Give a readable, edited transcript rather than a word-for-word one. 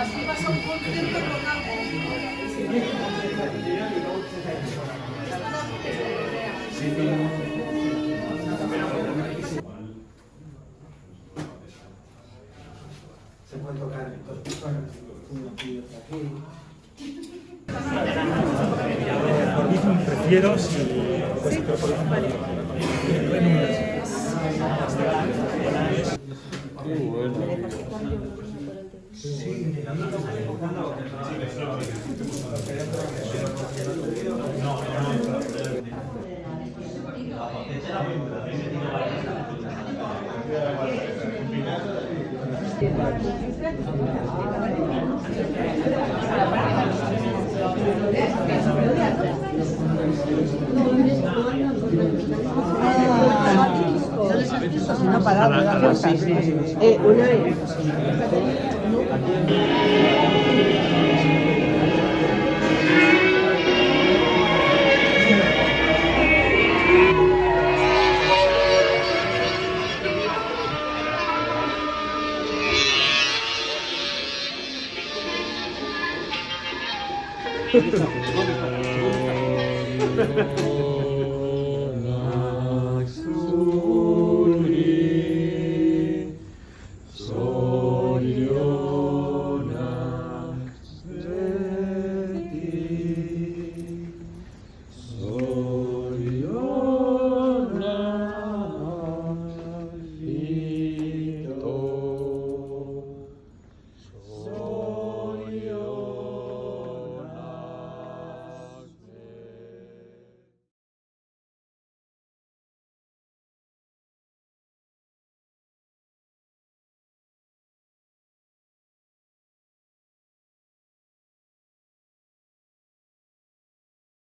así vas a un concierto con algo. Se puede tocar dos personas, uno aquí y otro aquí. Por mí prefiero si pues, pero por ejemplo, No parado, a las 6 una vez. Gracias.